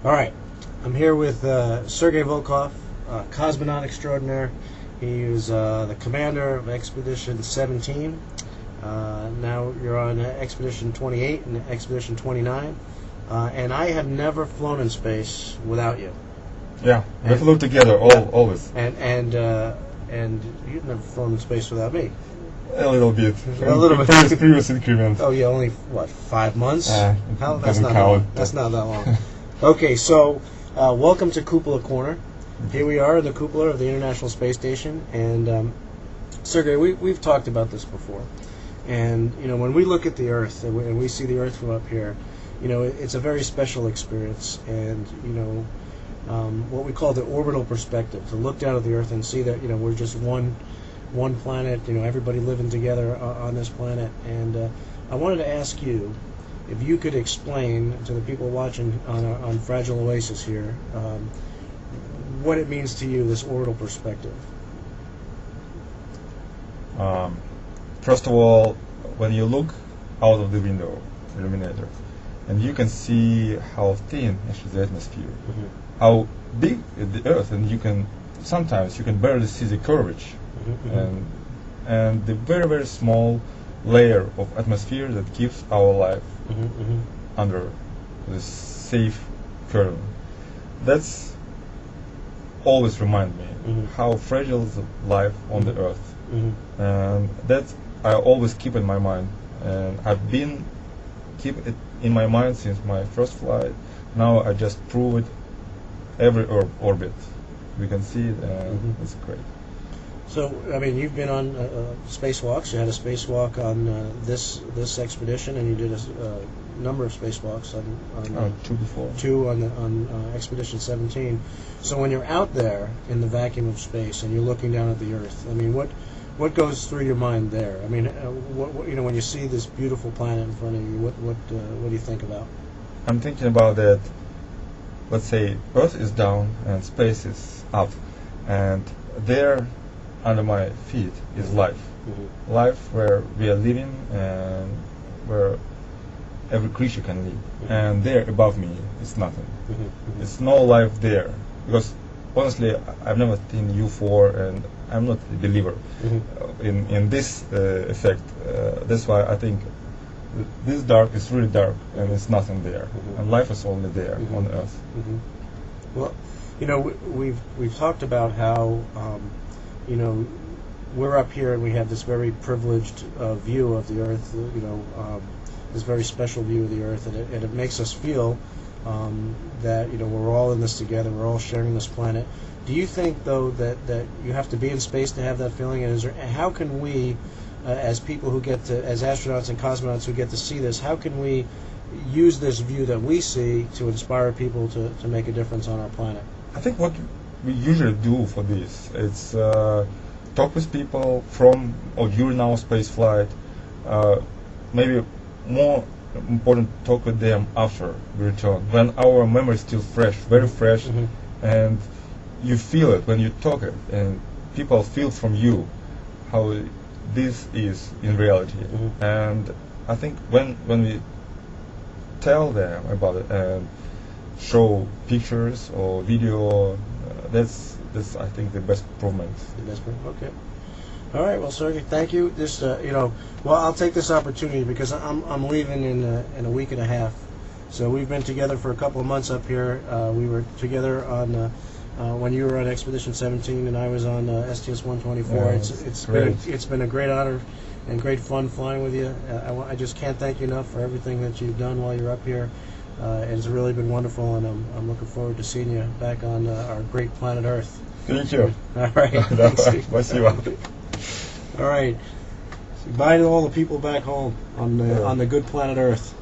All right, I'm here with Sergei Volkov, cosmonaut extraordinaire. He is the commander of Expedition 17. Now you're on Expedition 28 and Expedition 29. And I have never flown in space without you. Yeah, we flew together always. And you've never flown in space without me. A little bit. A little bit. Previous increment. Oh, yeah, only, what, 5 months? That's not count. long. That's not that long. Okay, so welcome to Cupola Corner. Here we are in the cupola of the International Space Station. And, Sergei, we've talked about this before. And, you know, when we look at the Earth and we see the Earth from up here, you know, it's a very special experience. And, you know, what we call the orbital perspective, to look down at the Earth and see that, you know, we're just one planet, you know, everybody living together on this planet. And I wanted to ask you if you could explain to the people watching on Fragile Oasis here what it means to you, this orbital perspective. First of all, when you look out of the window, illuminator, and you can see how thin actually the atmosphere, how big is the Earth, and sometimes you can barely see the curvature, and the very, very small layer of atmosphere that keeps our life under this safe curve. That's always remind me how fragile is life on the Earth, and that I always keep in my mind, and I've been keep it in my mind since my first flight. Now I just prove it every orbit. We can see it, and it's great. So, I mean, you've been on spacewalks. You had a spacewalk on this expedition, and you did a number of spacewalks on two before. Two on Expedition 17. So, when you're out there in the vacuum of space and you're looking down at the Earth, I mean, what goes through your mind there? I mean, what you know, when you see this beautiful planet in front of you, what do you think about? I'm thinking about that. Let's say Earth is down and space is up, and there, under my feet, is life. Life where we are living and where every creature can live. And there above me is nothing. It's no life there. Because honestly, I've never seen UFO, and I'm not a believer in this effect. That's why I think this dark is really dark, and it's nothing there. And life is only there on Earth. Well, you know, we've talked about how you know, we're up here and we have this very privileged view of the Earth, you know, this very special view of the Earth, and it makes us feel that, you know, we're all in this together, we're all sharing this planet. Do you think, though, that you have to be in space to have that feeling? And how can we, as people who get to, as astronauts and cosmonauts who get to see this, how can we use this view that we see to inspire people to make a difference on our planet? I think what we usually do for this, it's talk with people from or during our space flight. Maybe more important, talk with them after we return, when our memory is still fresh, very fresh, and you feel it when you talk it, and people feel from you how this is in reality. And I think when we tell them about it and show pictures or video, that's I think the best improvement. Okay. All right. Well, Sergei, thank you. This, you know, well, I'll take this opportunity because I'm leaving in a week and a half. So we've been together for a couple of months up here. We were together on when you were on Expedition 17 and I was on STS-124. Yeah, it's been a great honor and great fun flying with you. I just can't thank you enough for everything that you've done while you're up here. It's really been wonderful, and I'm looking forward to seeing you back on our great planet Earth. Thank you. All right. All right. Goodbye to all the people back home on the good planet Earth.